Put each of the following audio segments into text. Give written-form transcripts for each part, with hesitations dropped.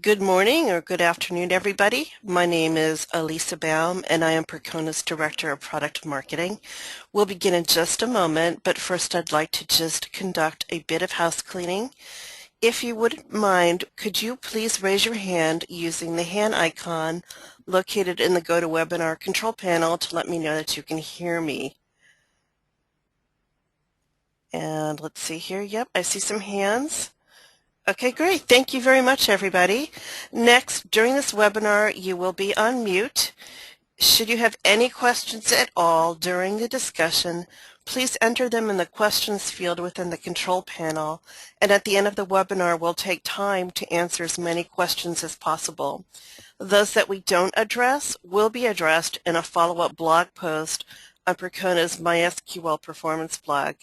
Good morning or good afternoon, everybody. My name is Elisa Baum, and I am Percona's Director of Product Marketing. We'll begin in just a moment, but first I'd like to just conduct a bit of house cleaning. If you wouldn't mind, could you please raise your hand using the hand icon located in the GoToWebinar control panel to let me know that you can hear me. And let's see here. Yep, I see some hands. Okay, great. Thank you very much, everybody. Next, during this webinar, you will be on mute. Should you have any questions at all during the discussion, please enter them in the questions field within the control panel, and at the end of the webinar, we'll take time to answer as many questions as possible. Those that we don't address will be addressed in a follow-up blog post on Percona's MySQL performance blog.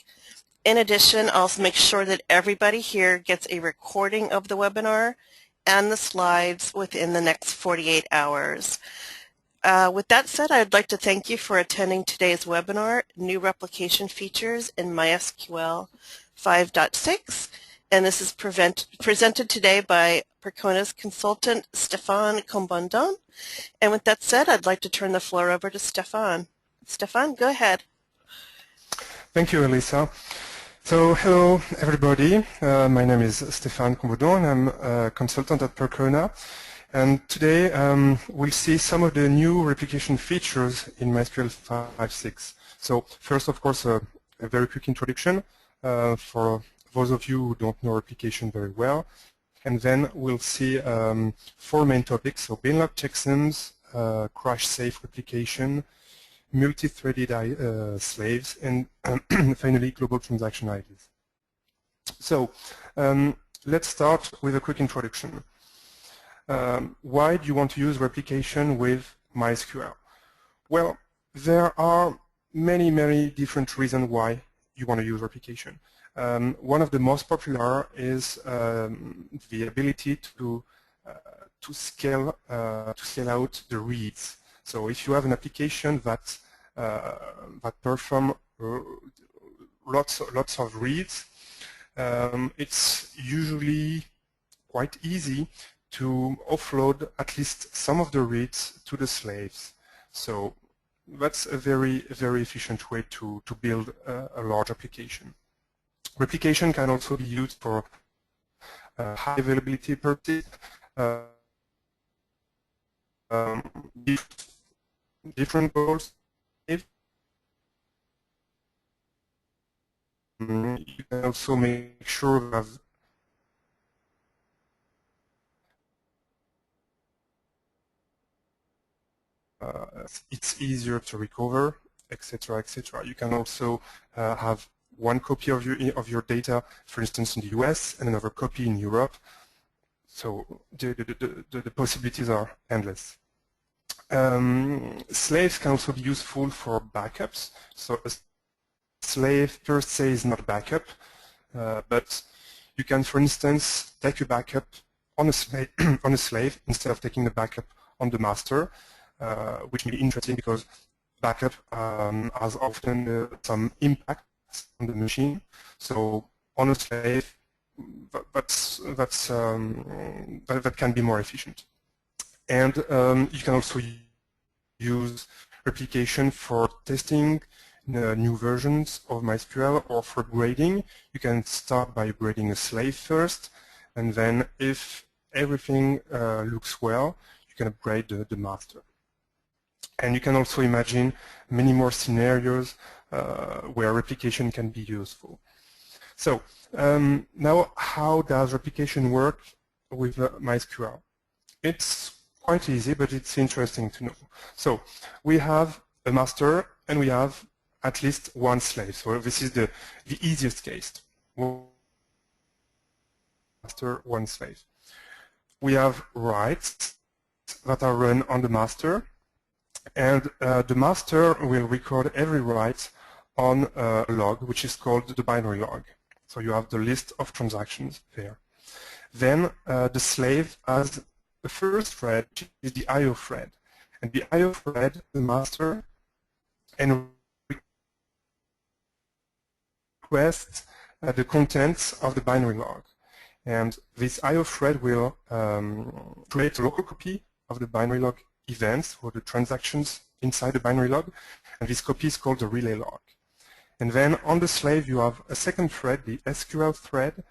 In addition, I'll make sure that everybody here gets a recording of the webinar and the slides within the next 48 hours. With that said, I'd like to thank you for attending today's webinar, New Replication Features in MySQL 5.6, and this is presented today by Percona's consultant, Stéphane Combondon. And with that said, I'd like to turn the floor over to Stéphane. Stéphane, go ahead. Thank you, Elisa. So, hello everybody. My name is Stéphane Combondon. I'm a consultant at Percona. And today we'll see some of the new replication features in MySQL 5.6. So first, of course, a very quick introduction for those of you who don't know replication very well. And then we'll see four main topics. So Binlog checksums, crash-safe replication, multi-threaded slaves, and finally global transaction IDs. So let's start with a quick introduction. Why do you want to use replication with MySQL? Well, there are many different reasons why you want to use replication. One of the most popular is the ability to scale out the reads. So if you have an application that perform lots of reads, it's usually quite easy to offload at least some of the reads to the slaves. So that's a very efficient way to build a large application. Replication can also be used for high availability purposes. Different goals. You can also make sure that it's easier to recover, etc., etc. You can also have one copy of your data, for instance, in the US, and another copy in Europe. So the possibilities are endless. Slaves can also be useful for backups. So a slave per se is not a backup, but you can, for instance, take a backup on a slave instead of taking the backup on the master, which may be interesting because backup has often some impact on the machine. So on a slave, that can be more efficient. And you can also use replication for testing new versions of MySQL or for grading. You can start by grading a slave first, and then if everything looks well, you can upgrade the master. And you can also imagine many more scenarios where replication can be useful. So now, how does replication work with MySQL? It's quite easy, but it's interesting to know. So we have a master and we have at least one slave. So this is the easiest case. One master, one slave. We have writes that are run on the master, and the master will record every write on a log, which is called the binary log. So you have the list of transactions there. Then the slave has the first thread, which is the IO thread. And the IO thread, the master, and requests the contents of the binary log. And this IO thread will create a local copy of the binary log events or the transactions inside the binary log, and this copy is called the relay log. And then on the slave you have a second thread, the SQL thread,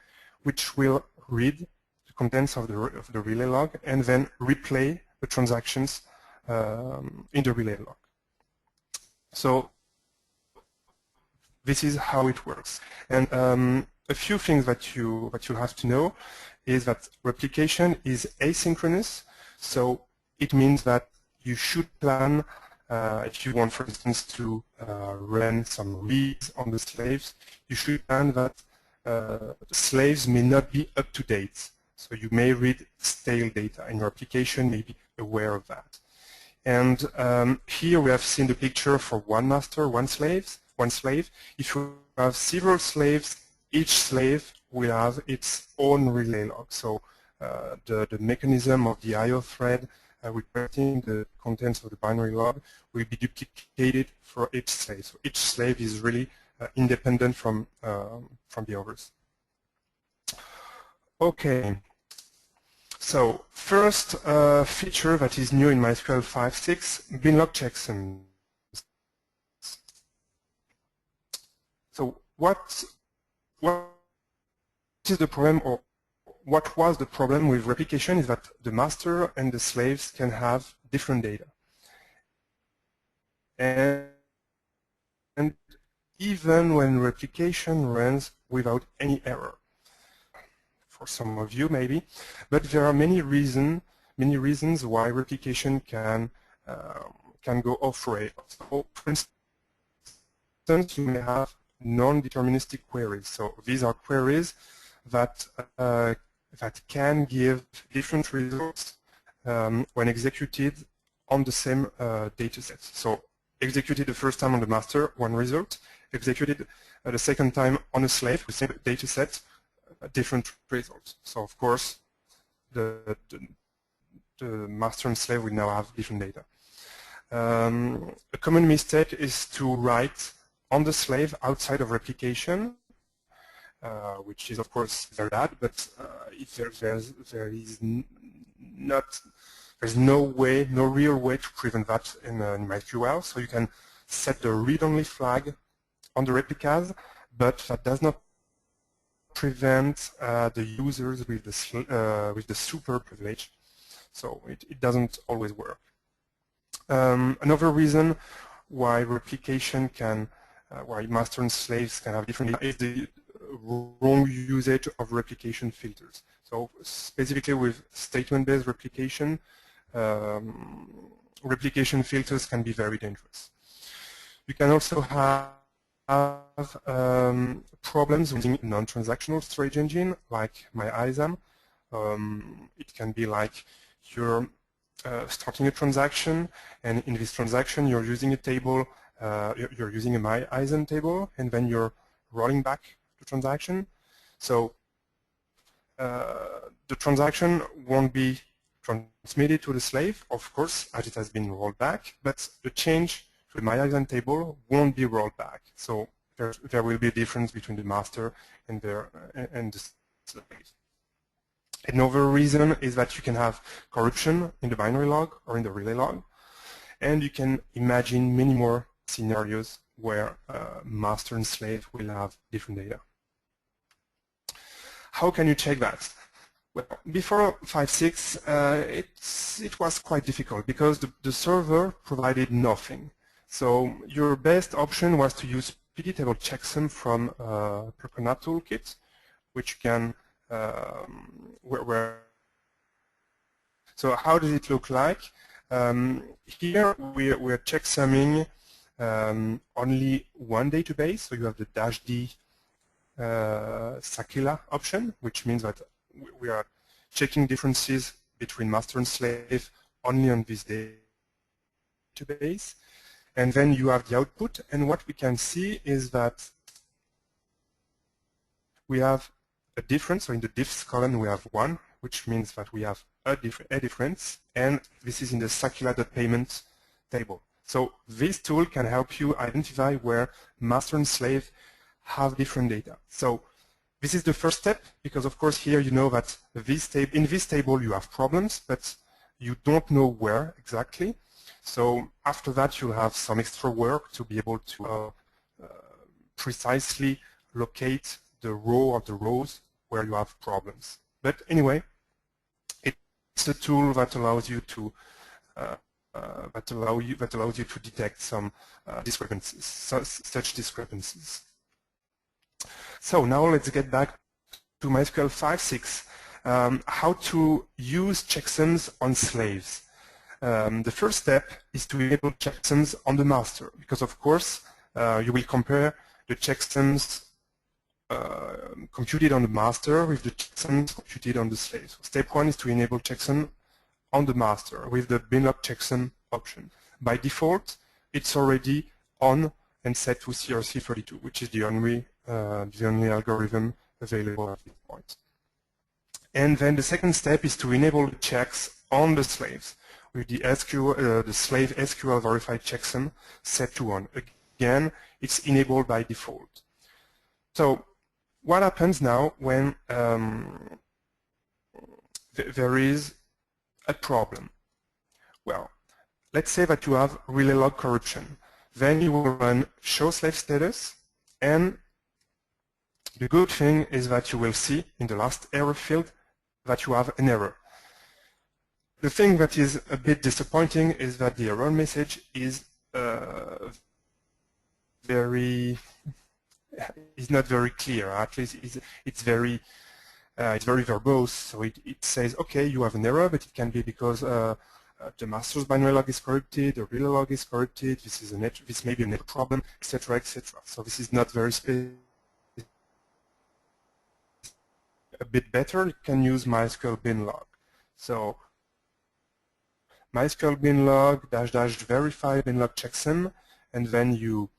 which will read the contents of the relay log and then replay the transactions in the relay log. So this is how it works. And a few things that you have to know is that replication is asynchronous, so it means that you should plan if you want, for instance, to run some reads on the slaves, you should plan that the slaves may not be up to date. So you may read stale data, and your application may be aware of that. And here we have seen the picture for one master, one slave. If you have several slaves, each slave will have its own relay log. So the mechanism of the IO thread requesting the contents of the binary log will be duplicated for each slave. So each slave is really independent from the others. Okay. So first feature that is new in MySQL 5.6, Binlog checksums. So what is the problem, or what was the problem with replication is that the master and the slaves can have different data. And even when replication runs without any error. For some of you maybe, but there are many reasons why replication can go off rails. So for instance, you may have non-deterministic queries. So these are queries that can give different results when executed on the same data set. So executed the first time on the master, one result. Executed the second time on a slave, the same data set, different results. So of course, the master and slave will now have different data. A common mistake is to write on the slave outside of replication, which is of course very bad. But if there's no real way to prevent that in MySQL. So you can set the read-only flag on the replicas, but that does not prevent the users with the super privilege. So it doesn't always work. Another reason why replication can, why master and slaves can have different data is the wrong usage of replication filters. So specifically with statement-based replication, replication filters can be very dangerous. You can also have problems using non-transactional storage engine like MyISAM. It can be like you're starting a transaction, and in this transaction you're using a table, you're using a MyISAM table, and then you're rolling back the transaction. So the transaction won't be transmitted to the slave, of course, as it has been rolled back, but the change to the MyISAM table won't be rolled back. So there will be a difference between the master and the slave. Another reason is that you can have corruption in the binary log or in the relay log, and you can imagine many more scenarios where master and slave will have different data. How can you check that? Well, before 5.6, it was quite difficult because the server provided nothing. So your best option was to use Untitled Checksum from Percona toolkit, which can So how does it look like? Here we're checksumming only one database. So you have the -d Sakila option, which means that we are checking differences between master and slave only on this database. And then you have the output, and what we can see is that we have a difference. So in the diffs column we have 1, which means that we have a difference, and this is in the Sakila.payment table. So this tool can help you identify where master and slave have different data. So This is the first step, because of course here you know that in this table you have problems, but you don't know where exactly. So after that you'll have some extra work to be able to precisely locate the row or the rows where you have problems. But anyway, it's a tool that allows you to detect some discrepancies, such discrepancies. So now let's get back to MySQL 5.6. How to use checksums on slaves. The first step is to enable checksums on the master, because of course you will compare the checksums computed on the master with the checksums computed on the slave. So step 1 is to enable checksum on the master with the Binlog checksum option. By default, it's already on and set to CRC32, which is the only algorithm available at this point. And then the second step is to enable the checks on the slaves with the slave SQL verified checksum set to on. Again, it's enabled by default. So what happens now when there is a problem? Well, let's say that you have relay log corruption. Then you will run show slave status, and the good thing is that you will see in the last error field that you have an error. The thing that is a bit disappointing is that the error message is not very clear. At least it's very verbose. So it says, okay, you have an error, but it can be because the master's binary log is corrupted, the relay log is corrupted. This may be a net problem, etc., etc. So this is not very specific. A bit better, you can use MySQL Binlog. So MySQL Binlog -- verify Binlog checksum, and then you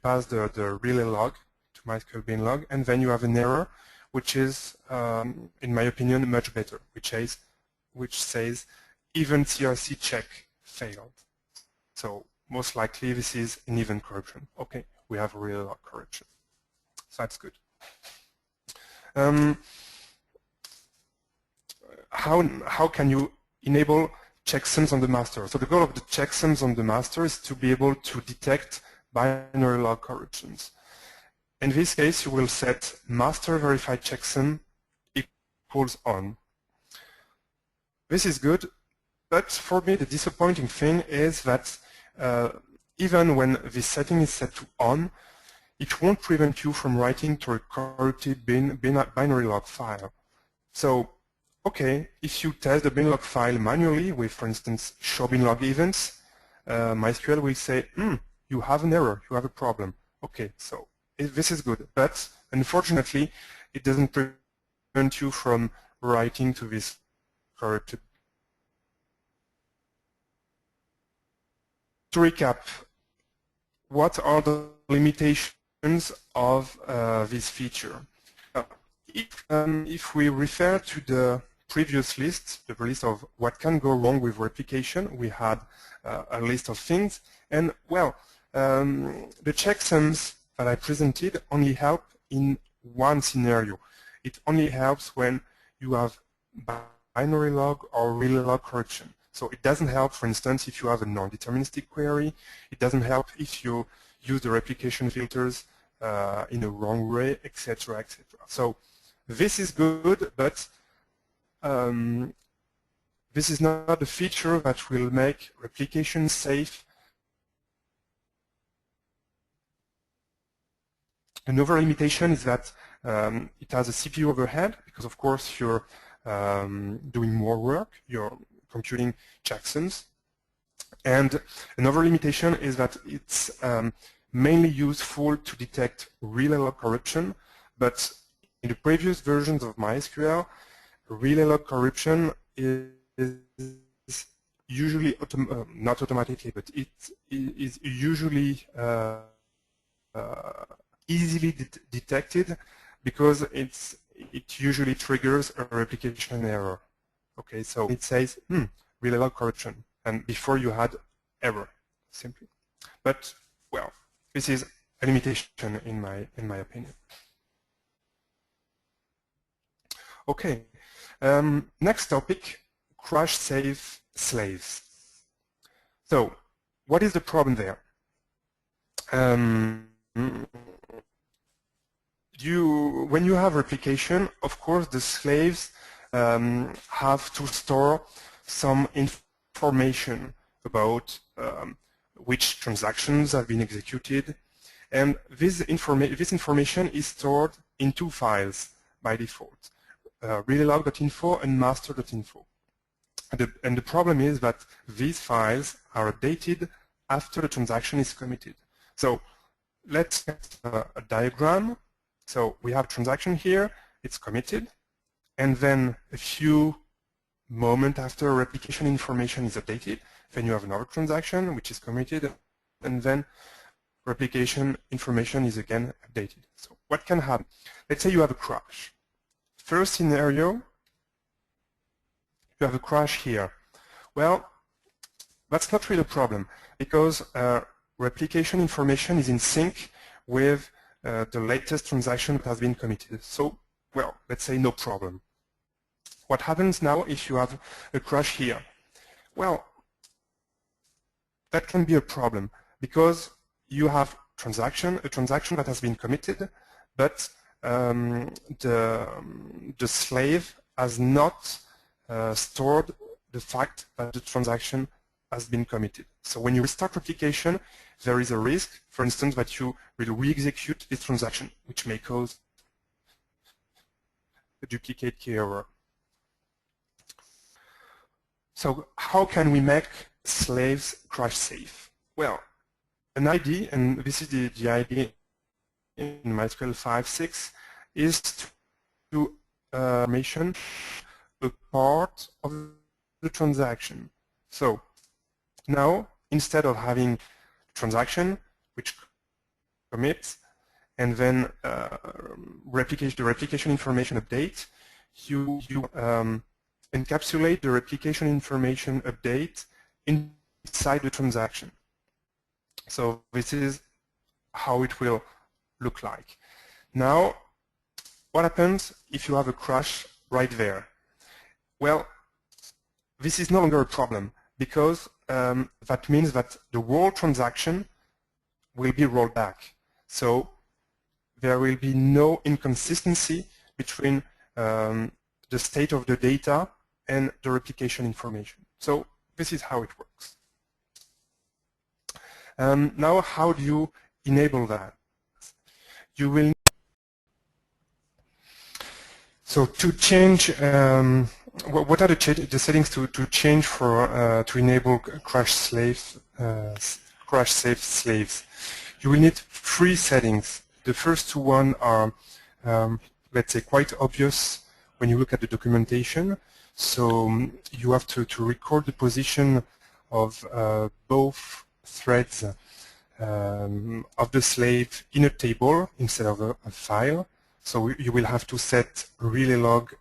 pass the relay log to MySQL Binlog, and then you have an error, which is, in my opinion, much better, which says even CRC check failed. So most likely this is an event corruption. Okay, we have a relay log corruption. So that's good. How can you enable checksums on the master? So the goal of the checksums on the master is to be able to detect binary log corruptions. In this case, you will set master verified checksum equals on. This is good, but for me the disappointing thing is that even when this setting is set to on, it won't prevent you from writing to a corrupted binary log file. So, okay, if you test the binlog file manually with, for instance, show binlog events, MySQL will say, you have an error, you have a problem. Okay, so this is good, but unfortunately, it doesn't prevent you from writing to this corrupted. To recap, what are the limitations of this feature? If we refer to the previous list, the list of what can go wrong with replication, we had a list of things, and well, the checksums that I presented only help in one scenario. It only helps when you have binary log or relay log corruption. So it doesn't help, for instance, if you have a non-deterministic query. It doesn't help if you use the replication filters in a wrong way, etc., etc. So this is good, but this is not a feature that will make replication safe. Another limitation is that it has a CPU overhead, because of course you're doing more work, you're computing checksums. And another limitation is that it's mainly useful to detect relay log corruption, but in the previous versions of MySQL, relay log corruption is usually, not automatically, but it is usually easily detected, because it usually triggers a replication error. Okay, so it says, relay log corruption, and before you had error, simply. But well, this is a limitation in my opinion. Okay, next topic, crash safe slaves. So, what is the problem there? When you have replication, of course, the slaves have to store some information about which transactions have been executed, and this information is stored in two files by default, reallog.info and master.info. And the problem is that these files are updated after the transaction is committed. So let's get a diagram. So we have transaction here, it's committed, and then a few moments after replication information is updated, then you have another transaction which is committed, and then replication information is again updated. So what can happen? Let's say you have a crash. First scenario, you have a crash here. Well, that's not really a problem because replication information is in sync with the latest transaction that has been committed. So, well, let's say no problem. What happens now if you have a crash here? Well, that can be a problem because you have a transaction that has been committed, but the slave has not stored the fact that the transaction has been committed. So when you restart replication, there is a risk, for instance, that you will re-execute this transaction, which may cause a duplicate key error. So how can we make slaves crash safe? Well, an ID, and this is the ID in MySQL 5.6, is to mention a part of the transaction. So now, instead of having transaction which commits and then the replication information update, you encapsulate the replication information update inside the transaction. So this is how it will look like. Now, what happens if you have a crash right there? Well, this is no longer a problem because that means that the whole transaction will be rolled back. So there will be no inconsistency between the state of the data and the replication information. So this is how it works. Now, how do you enable that? You will. So to change, what are the settings to change for to enable crash safe slaves? You will need three settings. The first one are, let's say, quite obvious when you look at the documentation. So you have to record the position of both threads of the slave in a table instead of a file. So you will have to set reallog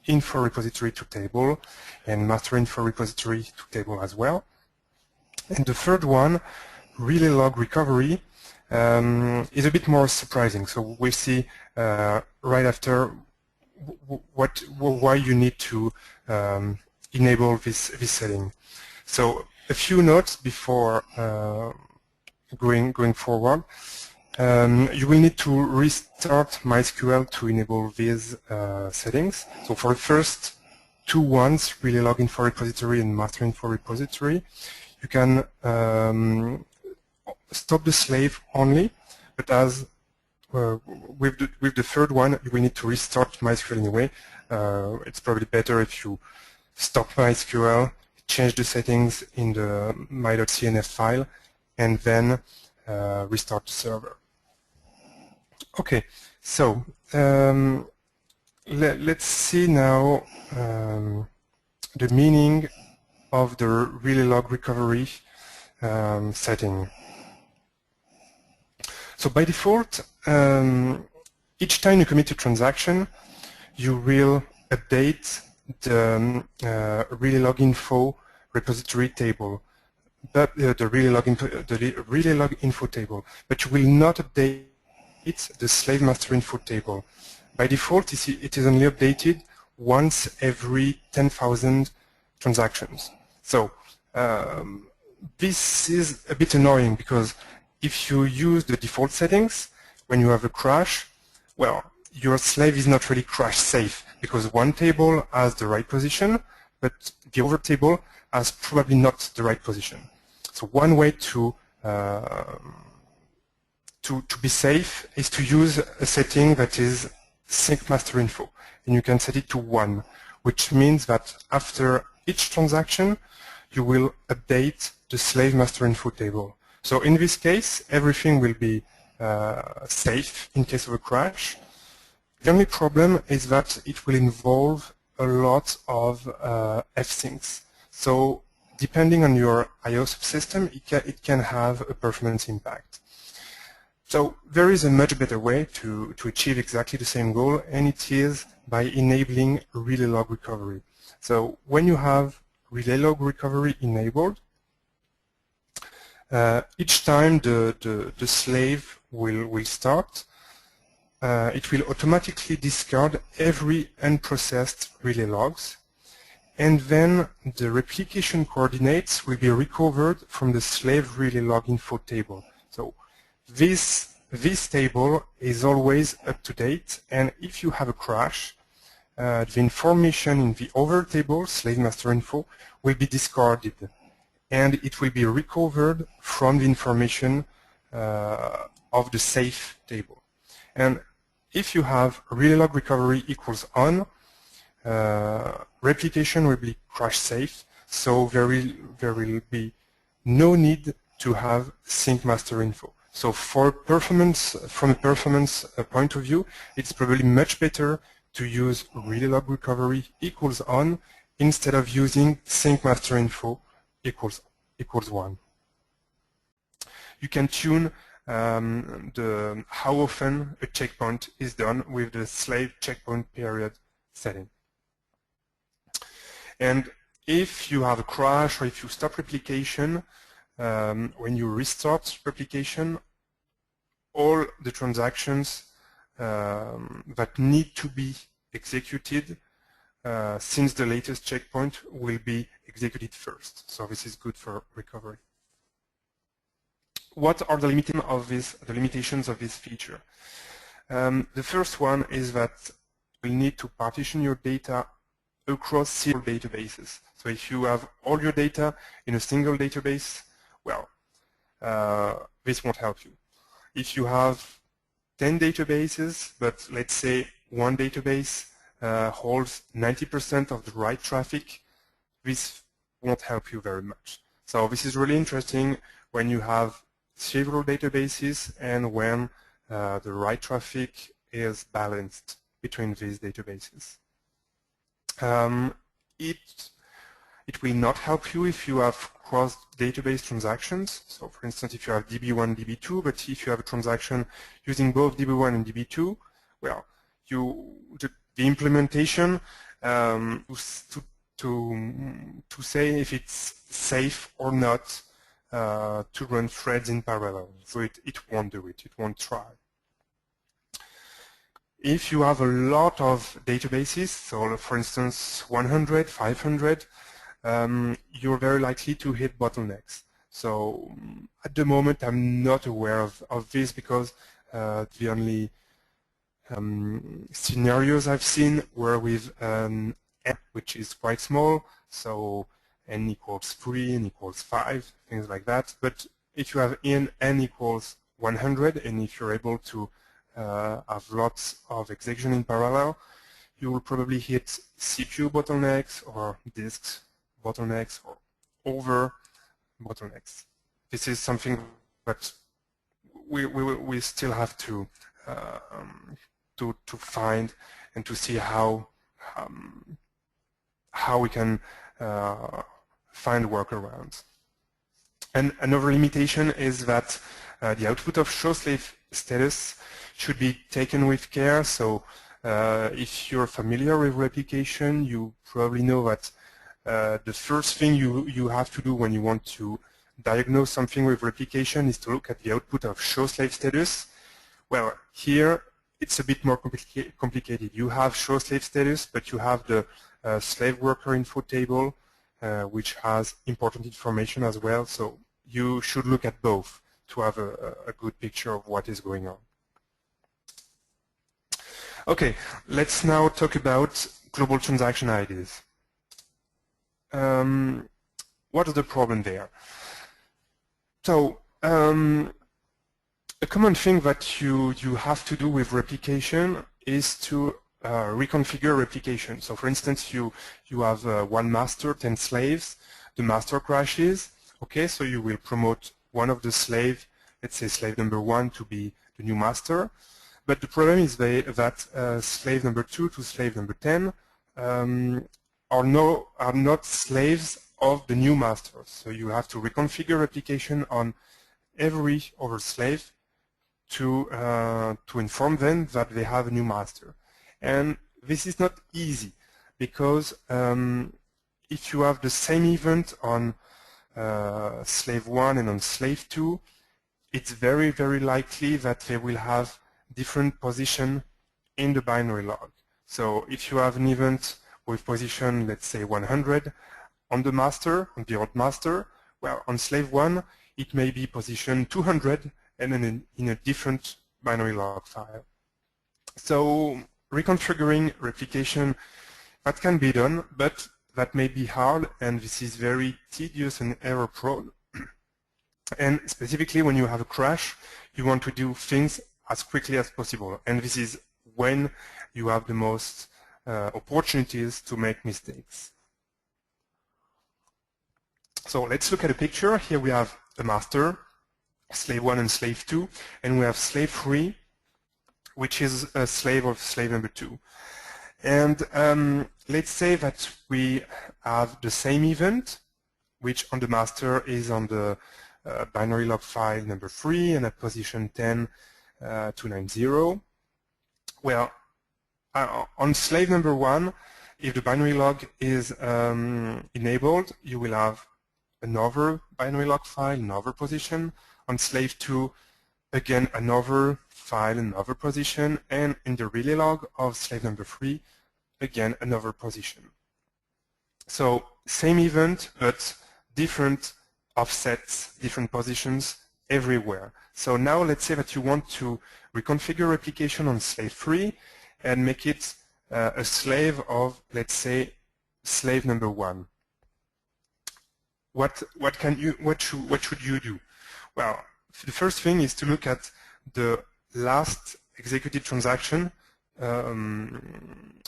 info repository to table and master info repository to table as well. And the third one, reallog recovery, is a bit more surprising. So we'll see right after why you need to enable this setting. So a few notes before going forward. You will need to restart MySQL to enable these settings. So for the first two ones, reallog info repository and master info repository, you can stop the slave only, but as with the third one, you will need to restart MySQL anyway. It's probably better if you stop MySQL, change the settings in the my.cnf file, and then restart the server. Okay, so let's see now the meaning of the reallog recovery setting. So by default, each time you commit a transaction, you will update the reallog info repository table, but the reallog info table, but you will not update the slave master info table. By default, it is only updated once every 10,000 transactions. So this is a bit annoying because if you use the default settings, when you have a crash, well, your slave is not really crash safe because one table has the right position, but the other table has probably not the right position. So one way to be safe is to use a setting that is sync master info, and you can set it to 1, which means that after each transaction you will update the slave master info table. So in this case, everything will be safe in case of a crash. The only problem is that it will involve a lot of fsyncs. So depending on your I/O subsystem, it can have a performance impact. So there is a much better way to achieve exactly the same goal, and it is by enabling relay log recovery. So when you have relay log recovery enabled, each time the slave will start, it will automatically discard every unprocessed relay logs, and then the replication coordinates will be recovered from the slave relay log info table. So this table is always up to date, and if you have a crash, the information in the other table, slave master info, will be discarded, and it will be recovered from the information of the safe table. And if you have relay log recovery equals on, replication will be crash safe, so there will be no need to have sync master info. So for performance, from a performance point of view, it's probably much better to use relay log recovery equals on instead of using sync master info equals 1. You can tune how often a checkpoint is done with the slave checkpoint period setting. And if you have a crash or if you stop replication, when you restart replication, all the transactions that need to be executed since the latest checkpoint will be executed first. So this is good for recovery. What are the limitations of this feature? The first one is that we need to partition your data across several databases. So if you have all your data in a single database, well, this won't help you. If you have 10 databases, but let's say one database holds 90% of the write traffic, this won't help you very much. So this is really interesting when you have several databases and when the write traffic is balanced between these databases. It will not help you if you have cross-database transactions. So for instance, if you have DB1, DB2, but if you have a transaction using both DB1 and DB2, well, the implementation to say if it's safe or not to run threads in parallel. So it won't do it. It won't try. If you have a lot of databases, so for instance 100, 500, you're very likely to hit bottlenecks. So at the moment I'm not aware of this because the only scenarios I've seen were with n, which is quite small, so n equals 3, n equals 5, things like that. But if you have n equals 100, and if you're able to have lots of execution in parallel, you will probably hit CPU bottlenecks or disks bottlenecks or over bottlenecks. This is something that we still have to find and to see how we can find workarounds. And another limitation is that the output of show slave status should be taken with care. So if you're familiar with replication, you probably know that the first thing you have to do when you want to diagnose something with replication is to look at the output of show slave status. Well, here it's a bit more complicated. You have show slave status, but you have the slave worker info table, which has important information as well. So you should look at both to have a good picture of what is going on. Okay, let's now talk about global transaction IDs. What is the problem there? So a common thing that you have to do with replication is to reconfigure replication. So for instance, you have one master, 10 slaves, the master crashes, okay, so you will promote one of the slave, let's say slave number 1 to be the new master, but the problem is that slave number 2 to slave number 10 are not slaves of the new master. So you have to reconfigure replication on every other slave to inform them that they have a new master. And this is not easy because if you have the same event on slave 1 and on slave 2, it's very, very likely that they will have different position in the binary log. So if you have an event with position, let's say 100 on the master, on the old master, well, on slave 1, it may be position 200 and then in a different binary log file. So reconfiguring replication, that can be done, but that may be hard, and this is very tedious and error prone. And specifically when you have a crash, you want to do things as quickly as possible, and this is when you have the most opportunities to make mistakes. So let's look at a picture. Here we have a master, slave 1 and slave 2, and we have slave 3, which is a slave of slave number 2. And let's say that we have the same event, which on the master is on the binary log file number 3 and at position 10,290. Well, on slave number 1, if the binary log is enabled, you will have another binary log file, another position. On slave 2, again another file, another position, and in the relay log of slave number 3, again another position. So same event, but different offsets, different positions everywhere. So now let's say that you want to reconfigure replication on slave 3 and make it a slave of, let's say, slave number 1. What should you do? Well, the first thing is to look at the last executed transaction on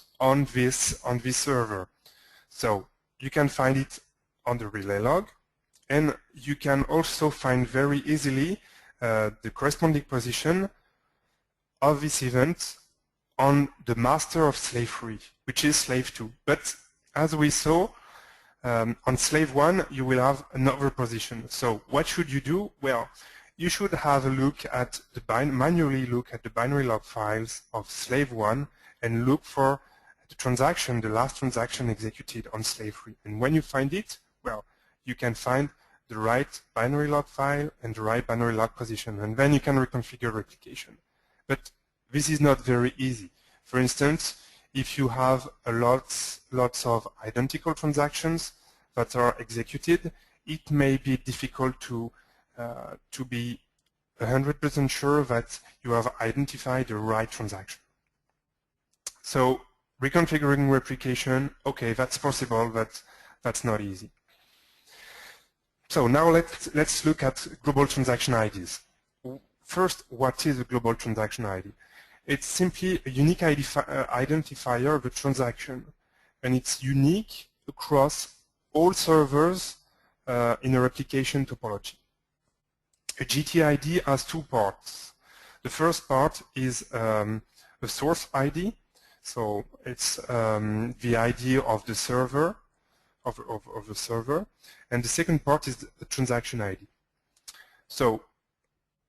this server. So you can find it on the relay log, and you can also find very easily the corresponding position of this event on the master of slave 3, which is slave 2. But as we saw, on slave 1, you will have another position. So what should you do? Well, you should have a look at manually look at the binary log files of slave 1 and look for the transaction, the last transaction executed on slave 3. And when you find it, well, you can find the right binary log file and the right binary log position, and then you can reconfigure replication. But this is not very easy. For instance, if you have lots of identical transactions that are executed, it may be difficult to be 100% sure that you have identified the right transaction. So reconfiguring replication, okay, that's possible, but that's not easy. So now let's look at global transaction IDs. First, what is a global transaction ID? It's simply a unique identifier of a transaction, and it's unique across all servers in a replication topology. A GTID has two parts. The first part is a source ID, so it's the ID of the server, of the server, and the second part is the transaction ID. So,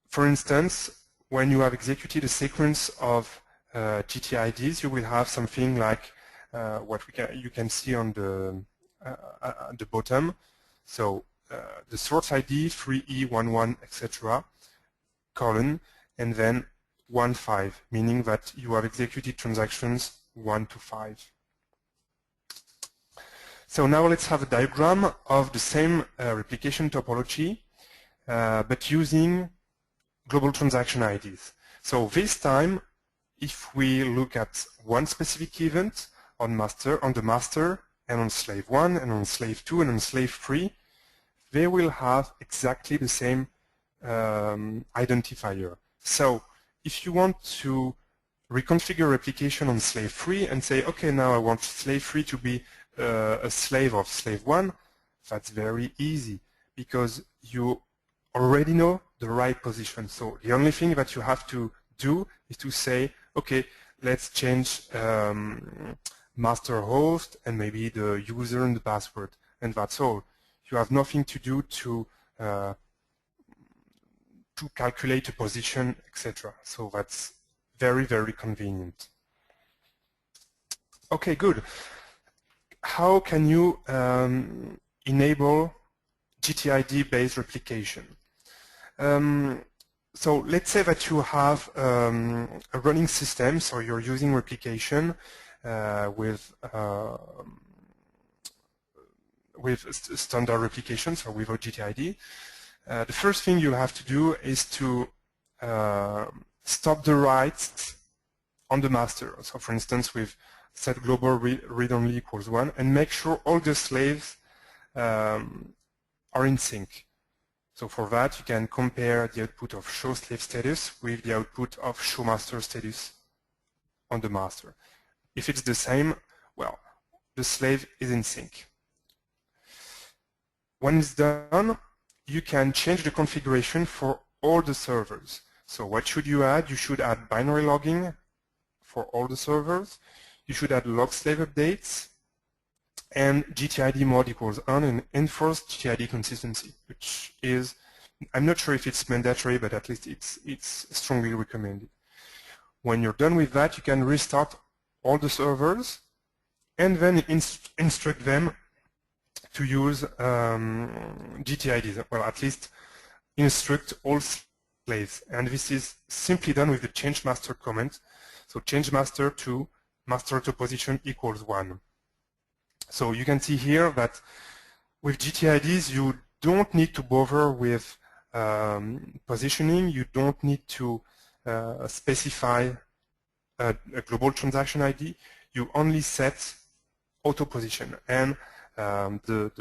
for instance, when you have executed a sequence of GTIDs, you will have something like what you can see on the at the bottom. So the source ID 3E11 etc. colon, and then 1, 5, meaning that you have executed transactions 1 to 5. So now let's have a diagram of the same replication topology, but using global transaction IDs. So this time, if we look at one specific event on the master and on slave 1 and on slave 2 and on slave 3, they will have exactly the same identifier. So if you want to reconfigure replication on slave 3 and say, okay, now I want slave 3 to be a slave of slave 1, that's very easy because you already know the right position. So the only thing that you have to do is to say, okay, let's change master host and maybe the user and the password, and that's all. You have nothing to do to calculate a position, etc. So that's very, very convenient. Okay, good. How can you enable GTID-based replication? So let's say that you have a running system, so you're using replication with standard replication, so without GTID. The first thing you have to do is to stop the writes on the master. So for instance, with set global read-only equals 1, and make sure all the slaves are in sync. So for that, you can compare the output of show slave status with the output of show master status on the master. If it's the same, well, the slave is in sync. When it's done, you can change the configuration for all the servers. So what should you add? You should add binary logging for all the servers. You should add log slave updates and GTID mod equals on and enforce GTID consistency, which is, I'm not sure if it's mandatory, but at least it's strongly recommended. When you're done with that, you can restart all the servers and then instruct them to use GTIDs, well, at least instruct all slaves. And this is simply done with the change master command. So change master to master to position equals 1. So you can see here that with GTIDs, you don't need to bother with positioning. You don't need to specify a global transaction ID. You only set auto position, and the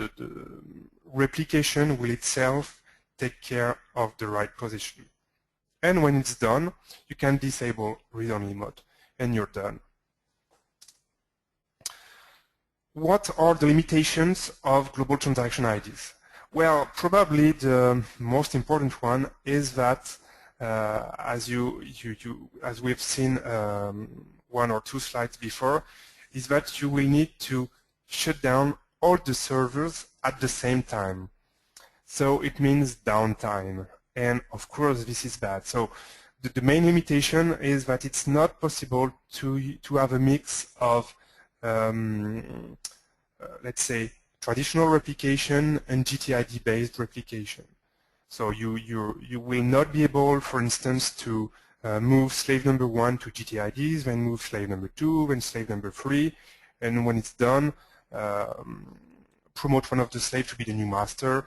replication will itself take care of the right position. And when it's done, you can disable read-only mode, and you're done. What are the limitations of global transaction IDs? Well, probably the most important one is that, as we've seen 1 or 2 slides before, is that you will need to shut down all the servers at the same time. So it means downtime, and of course this is bad. So the main limitation is that it's not possible to have a mix of let's say traditional replication and GTID-based replication. So you will not be able, for instance, to move slave number 1 to GTIDs, then move slave number 2, then slave number 3, and when it's done, promote one of the slaves to be the new master.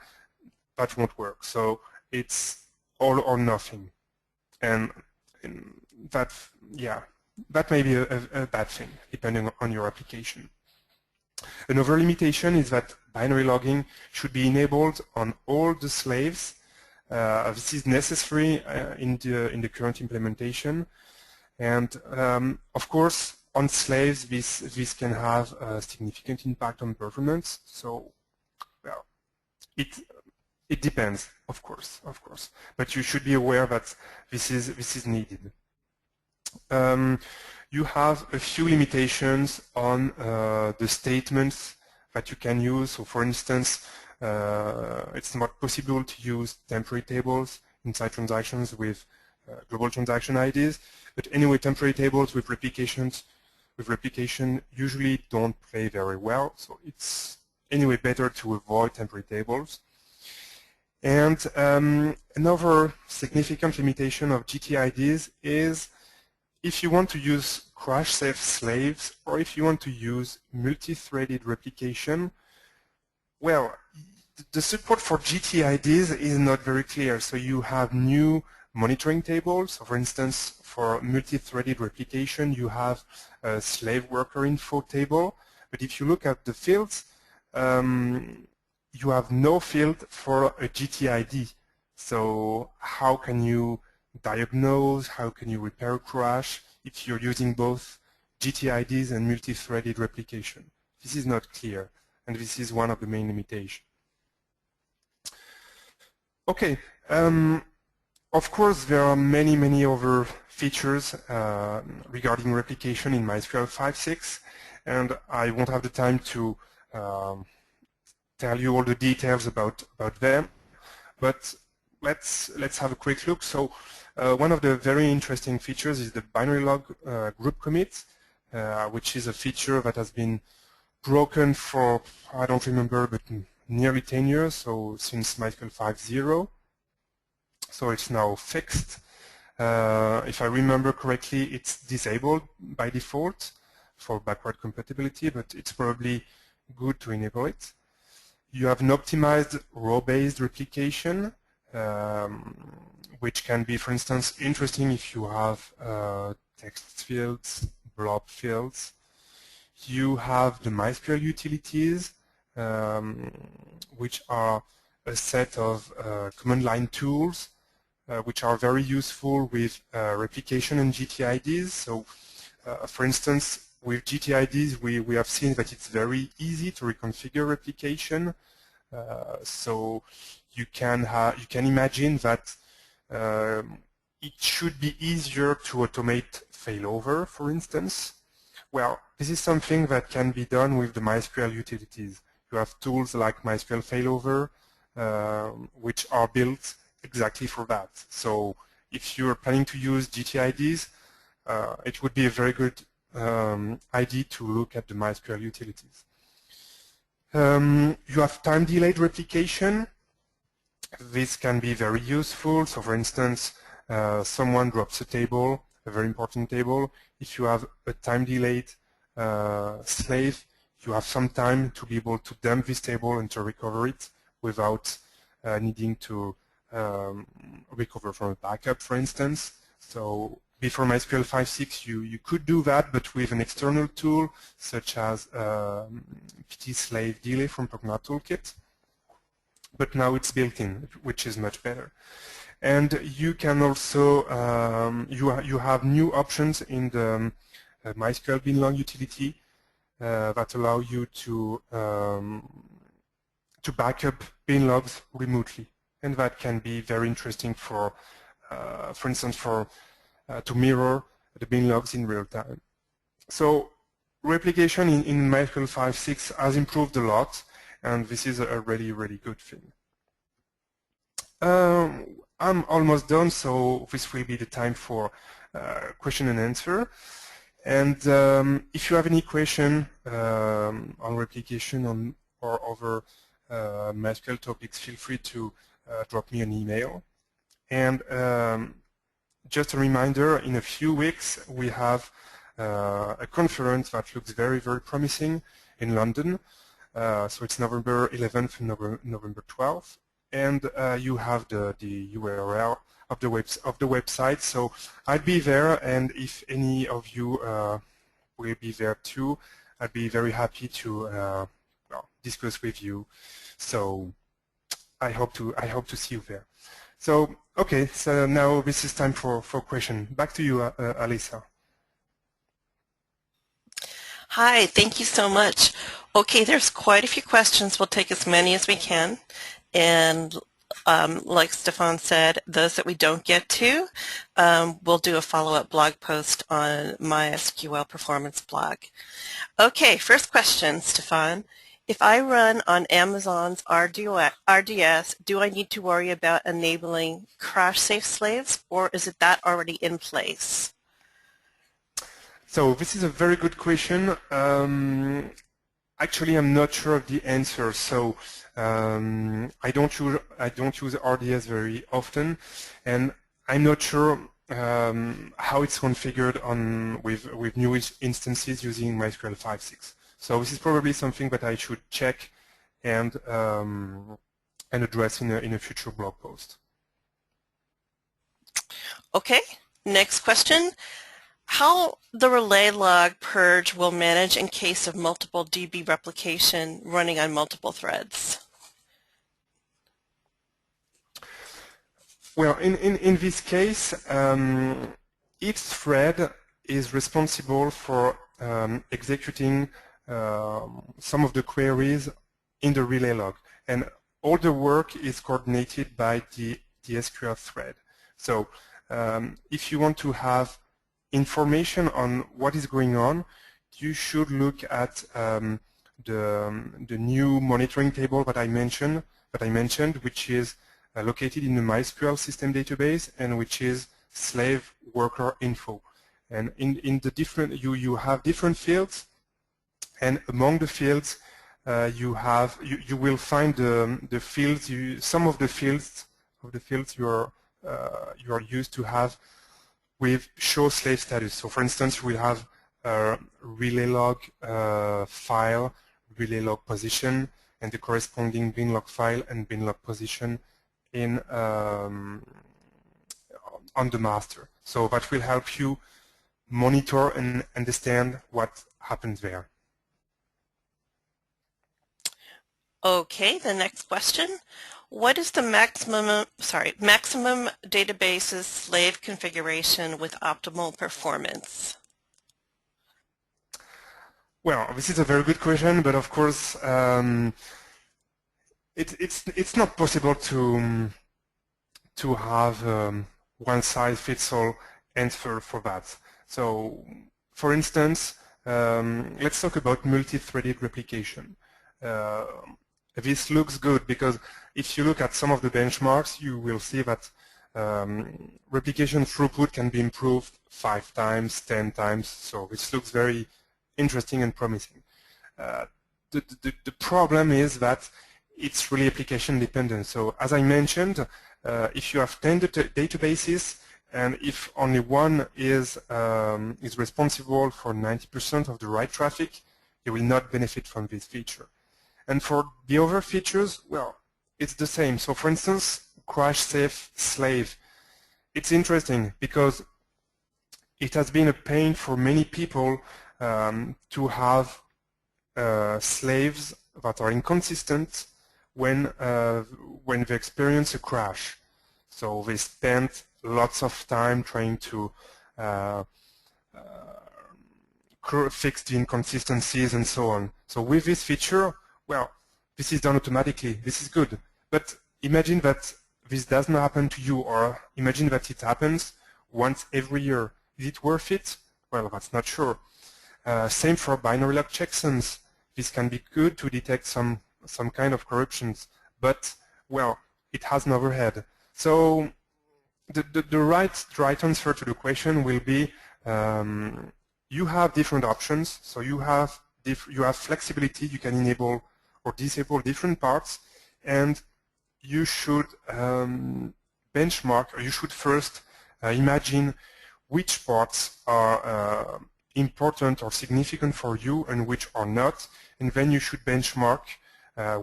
That won't work. So it's all or nothing, and that, yeah, that may be a bad thing depending on your application. Another limitation is that binary logging should be enabled on all the slaves. This is necessary in the current implementation, and of course on slaves this can have a significant impact on performance. So, well, it depends, of course, but you should be aware that this is needed. You have a few limitations on the statements that you can use. So for instance, it's not possible to use temporary tables inside transactions with global transaction IDs. But anyway, temporary tables with replication usually don't play very well. So it's anyway better to avoid temporary tables. And another significant limitation of GTIDs is if you want to use crash-safe slaves or if you want to use multi-threaded replication, well, the support for GTIDs is not very clear. So you have new monitoring tables. So for instance, for multi-threaded replication, you have a slave worker info table. But if you look at the fields, you have no field for a GTID. So how can you diagnose, how can you repair a crash if you're using both GTIDs and multi-threaded replication? This is not clear, and this is one of the main limitations. Okay, of course there are many other features regarding replication in MySQL 5.6, and I won't have the time to tell you all the details about them, but let's have a quick look. So one of the very interesting features is the binary log group commit, which is a feature that has been broken for, I don't remember, but nearly 10 years, so since MySQL 5.0. So it's now fixed. If I remember correctly, it's disabled by default for backward compatibility, but it's probably good to enable it. You have an optimized row-based replication, which can be, for instance, interesting if you have text fields, blob fields. You have the MySQL utilities, which are a set of command line tools which are very useful with replication and GTIDs. So, for instance, with GTIDs, we have seen that it's very easy to reconfigure replication. So you can imagine that it should be easier to automate failover, for instance. Well, this is something that can be done with the MySQL utilities. You have tools like MySQL failover, which are built exactly for that. So if you're planning to use GTIDs, it would be a very good idea to look at the MySQL utilities. You have time-delayed replication. This can be very useful. So for instance, someone drops a table, a very important table. If you have a time-delayed slave, you have some time to be able to dump this table and to recover it without needing to recover from a backup, for instance. So before MySQL 5.6, you could do that, but with an external tool such as PT slave delay from Percona toolkit. But now it's built in, which is much better. And you can also you have new options in the MySQL Binlog utility that allow you to backup Binlogs remotely, and that can be very interesting for instance, to mirror the Binlogs in real time. So replication in MySQL 5.6 has improved a lot, and this is a really good thing. I'm almost done, so this will be the time for question and answer. And if you have any question on replication or other MySQL topics, feel free to drop me an email. And just a reminder, in a few weeks we have a conference that looks very promising in London. So it's November 11th and November 12th. And you have the URL of the website. So I'll be there, and if any of you will be there too, I'd be very happy to discuss with you. So I hope to see you there. So okay, so now this is time for question. Back to you, Alisa. Hi, thank you so much. Okay, there's quite a few questions. We'll take as many as we can. And like Stefan said, those that we don't get to, we'll do a follow-up blog post on MySQL Performance blog. Okay, first question, Stefan. If I run on Amazon's RDS, do I need to worry about enabling crash-safe slaves, or is it that already in place? So this is a very good question. Actually, I'm not sure of the answer. So I don't use RDS very often, and I'm not sure how it's configured on with new instances using MySQL 5.6. So this is probably something that I should check and address in a future blog post. Okay, next question. How the relay log purge will manage in case of multiple DB replication running on multiple threads? Well, in this case, each thread is responsible for executing some of the queries in the relay log, and all the work is coordinated by the SQL thread. So if you want to have information on what is going on, you should look at the new monitoring table that I mentioned, which is located in the MySQL system database, and which is slave worker info. And in the different, you have different fields, and among the fields you will find the fields, some of the fields you are used to have with show slave status. So for instance, we have a relay log file, relay log position, and the corresponding binlog file and binlog position in on the master. So that will help you monitor and understand what happens there. Okay, the next question. What is the maximum database's slave configuration with optimal performance? Well, this is a very good question, but of course it's not possible to have one-size-fits-all answer for that. So, for instance, let's talk about multi-threaded replication. This looks good because if you look at some of the benchmarks, you will see that replication throughput can be improved 5 times, 10 times. So this looks very interesting and promising. The problem is that it's really application dependent. So as I mentioned, if you have 10 databases and if only one is responsible for 90% of the write traffic, you will not benefit from this feature. And for the other features, well, it's the same. So for instance, crash safe slave. It's interesting because it has been a pain for many people to have slaves that are inconsistent when they experience a crash. So they spent lots of time trying to fix the inconsistencies and so on. So with this feature, well, this is done automatically. This is good. But imagine that this doesn't happen to you, or imagine that it happens once every year. Is it worth it? Well, that's not sure. Same for binary log checksums. This can be good to detect some kind of corruptions, but, well, it has an overhead. So the right answer to the question will be you have different options. So you have flexibility. You can enable or disable different parts, and you should benchmark, or you should first imagine which parts are important or significant for you and which are not, and then you should benchmark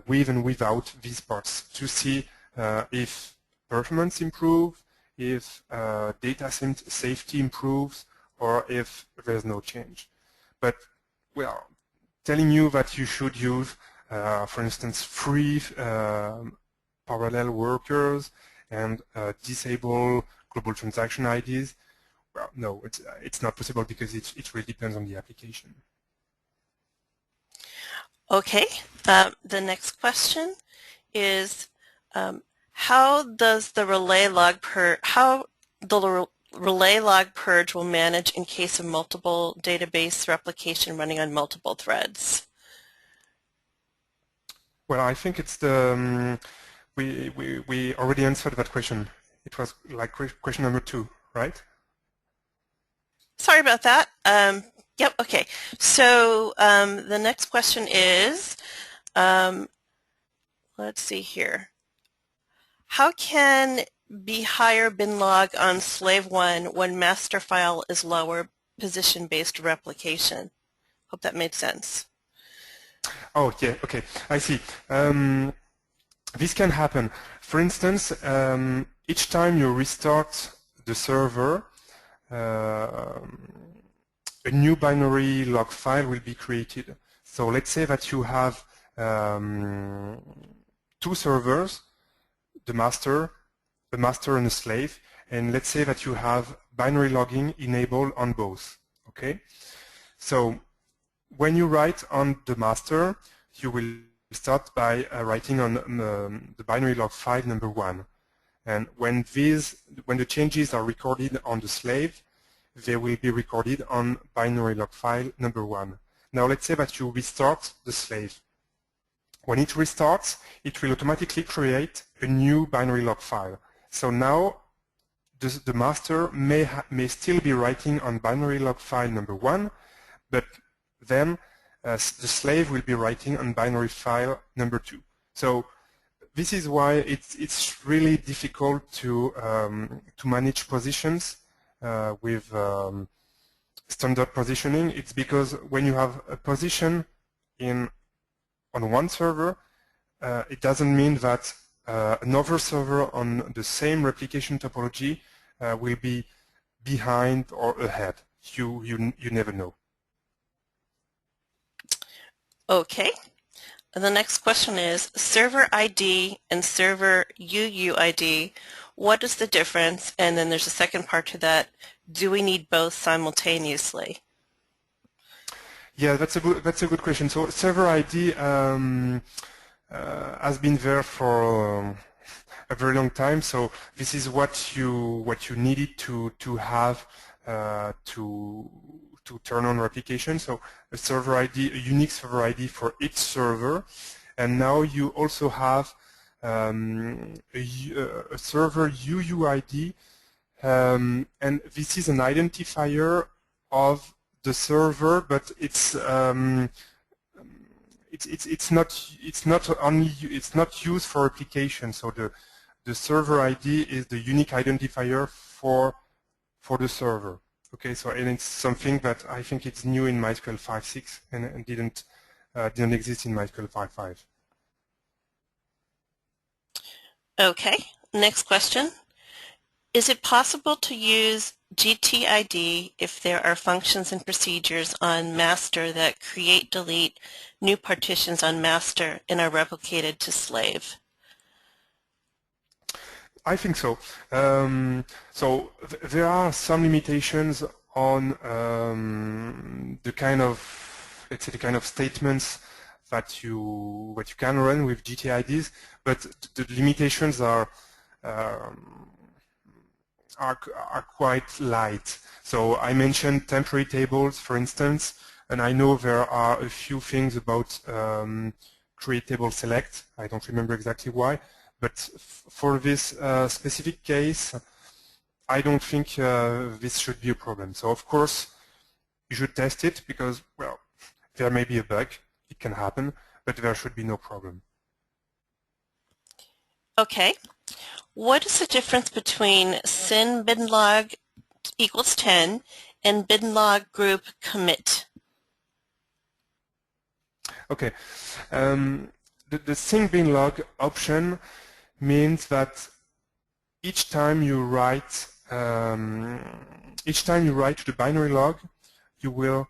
with and without these parts to see if performance improves, if data safety improves, or if there's no change. But, well, telling you that you should use, for instance, free parallel workers and disable global transaction IDs, well, no, it's not possible because it really depends on the application. Okay, the next question is how the relay log purge will manage in case of multiple database replication running on multiple threads? Well, I think it's the we already answered that question. It was like question number 2, right? Sorry about that. Yep, okay. So the next question is, um, let's see here. How can be higher binlog on slave 1 when master file is lower position-based replication? Hope that made sense. Oh, yeah, okay, I see. This can happen. For instance, each time you restart the server, a new binary log file will be created. So let's say that you have two servers, the master and a slave, and let's say that you have binary logging enabled on both. Okay, so when you write on the master, you will start by writing on the binary log file number 1, and when the changes are recorded on the slave, they will be recorded on binary log file number 1. Now let's say that you restart the slave. When it restarts, it will automatically create a new binary log file. So now the master may still be writing on binary log file number 1, but then the slave will be writing on binary file number 2. So this is why it's really difficult to manage positions with standard positioning. It's because when you have a position on one server, it doesn't mean that another server on the same replication topology will be behind or ahead. You never know. Okay. The next question is server ID and server UUID. What is the difference? And then there's a second part to that. Do we need both simultaneously? Yeah, that's a good question. So server ID has been there for a very long time. So this is what you needed to have to turn on replication. So a server ID, a unique server ID for each server, and now you also have a server UUID, and this is an identifier of the server, but it's not used for replication. So the server ID is the unique identifier for the server. Okay, so and it's something that I think it's new in MySQL 5.6 and didn't exist in MySQL 5.5. Okay, next question. Is it possible to use GTID if there are functions and procedures on master that create, delete new partitions on master and are replicated to slave? I think so. There are some limitations on the kind of, let's say, the kind of statements that you can run with GTIDs, but the limitations are quite light. So I mentioned temporary tables, for instance, and I know there are a few things about create table select. I don't remember exactly why, but for this specific case, I don't think this should be a problem. So of course, you should test it because, well, there may be a bug. It can happen, but there should be no problem. Okay. What is the difference between sin binlog equals 10 and binlog group commit? Okay. The sync binlog option means that each time you write to the binary log, you will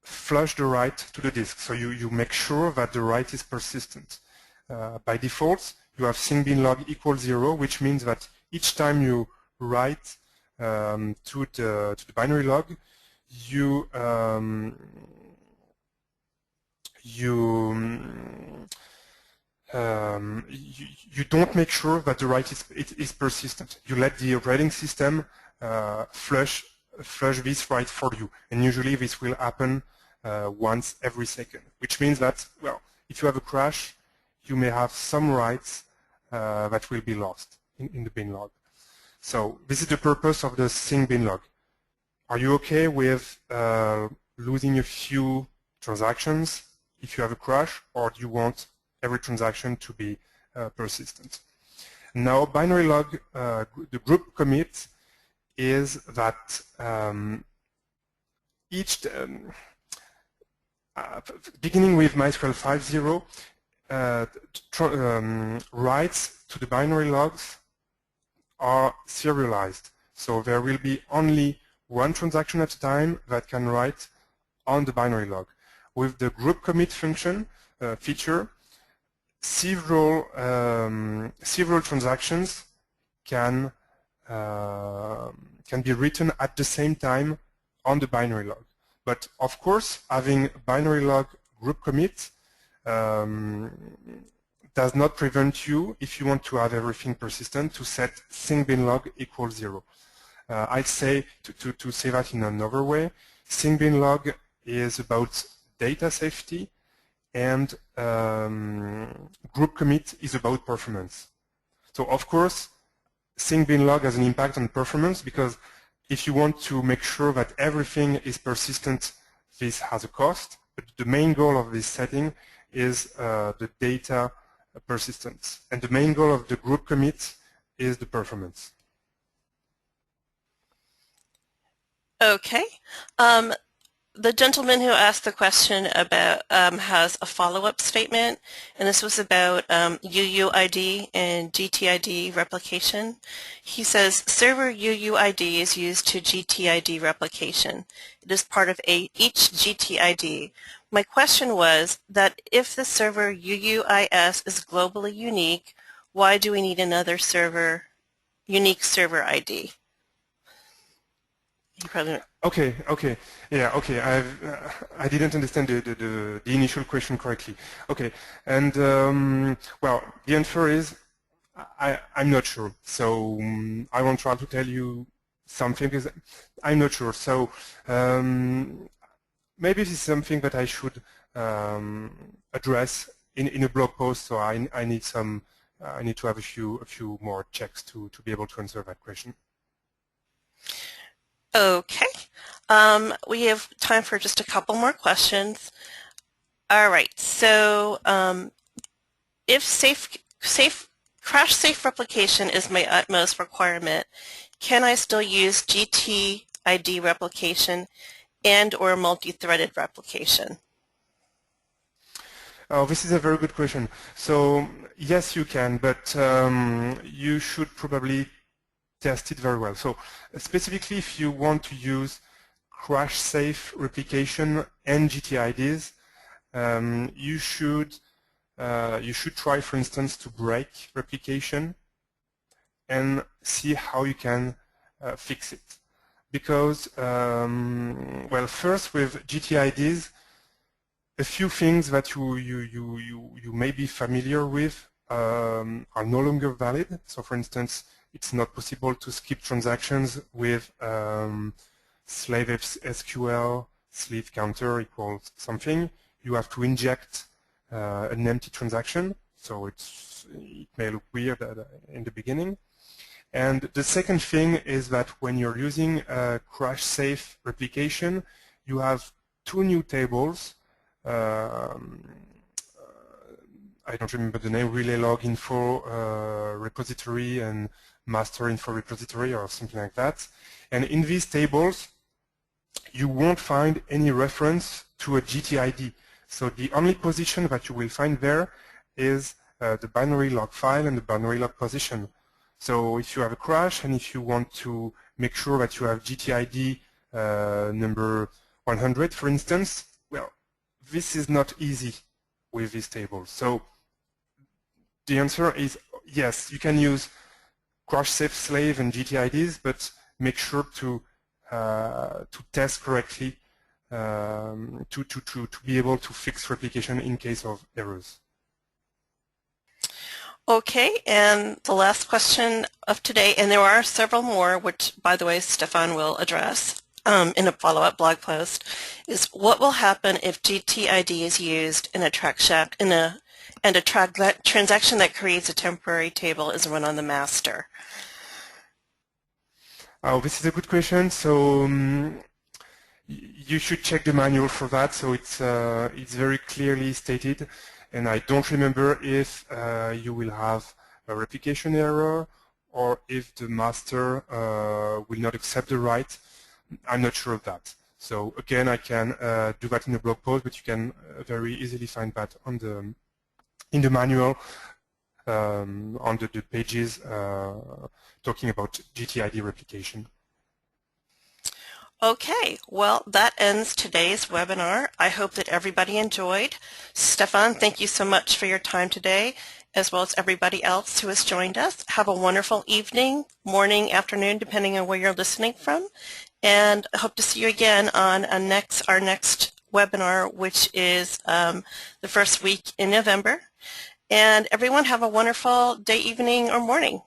flush the write to the disk. So you make sure that the write is persistent. By default, you have sync binlog equals 0, which means that each time you write to the binary log, you don't make sure that the write is persistent. You let the operating system flush this write for you, and usually this will happen once every second, which means that, well, if you have a crash, you may have some writes that will be lost in the bin log. So this is the purpose of the sync bin log. Are you okay with losing a few transactions if you have a crash, or do you want every transaction to be persistent? Now, binary log, the group commit is that beginning with MySQL 5.0, writes to the binary logs are serialized. So there will be only one transaction at a time that can write on the binary log. With the group commit function feature, several transactions can be written at the same time on the binary log. But of course, having binary log group commit does not prevent you, if you want to have everything persistent, to set sync binlog equals 0. I'd say, to say that in another way, sync binlog is about data safety, and group commit is about performance. So of course, sync binlog has an impact on performance, because if you want to make sure that everything is persistent, this has a cost. But the main goal of this setting is the data persistence. And the main goal of the group commit is the performance. Okay. The gentleman who asked the question about has a follow-up statement, and this was about UUID and GTID replication. He says, server UUID is used to GTID replication. It is part of each GTID. My question was that if the server UUIS is globally unique, why do we need another unique server ID? You probably Okay. Yeah, okay. I didn't understand the initial question correctly. Okay, and well, the answer is I'm not sure. So I won't try to tell you something because I'm not sure. So maybe this is something that I should address in a blog post. So I need I need to have a few more checks to be able to answer that question. Okay. We have time for just a couple more questions. All right. So if crash-safe replication is my utmost requirement, can I still use GTID replication and or multi-threaded replication? Oh, this is a very good question. So yes, you can, but you should probably test it very well. So specifically, if you want to use crash-safe replication and GTIDs, you should try, for instance, to break replication and see how you can fix it. Because, well, first with GTIDs, a few things that you may be familiar with are no longer valid. So, for instance, it's not possible to skip transactions with slave SQL sleeve counter equals something. You have to inject an empty transaction, so it may look weird in the beginning. And the second thing is that when you're using a crash-safe replication, you have two new tables. I don't remember the name, relay log info repository and master info repository or something like that. And in these tables, you won't find any reference to a GTID. So the only position that you will find there is the binary log file and the binary log position. So if you have a crash and if you want to make sure that you have GTID number 100, for instance, well, this is not easy with this table. So the answer is yes, you can use crash-safe slave and GTIDs, but make sure to test correctly to be able to fix replication in case of errors. Okay, and the last question of today, and there are several more, which, by the way, Stefan will address in a follow-up blog post, is what will happen if GTID is used in a transaction that creates a temporary table is run on the master? Oh, this is a good question. So You should check the manual for that, so it's very clearly stated, and I don't remember if you will have a replication error or if the master will not accept the write. I'm not sure of that. So again, I can do that in the blog post, but you can very easily find that on in the manual on the pages talking about GTID replication. Okay, well, that ends today's webinar. I hope that everybody enjoyed. Stefan, thank you so much for your time today, as well as everybody else who has joined us. Have a wonderful evening, morning, afternoon, depending on where you're listening from. And I hope to see you again on our next webinar, which is the first week in November. And everyone have a wonderful day, evening, or morning.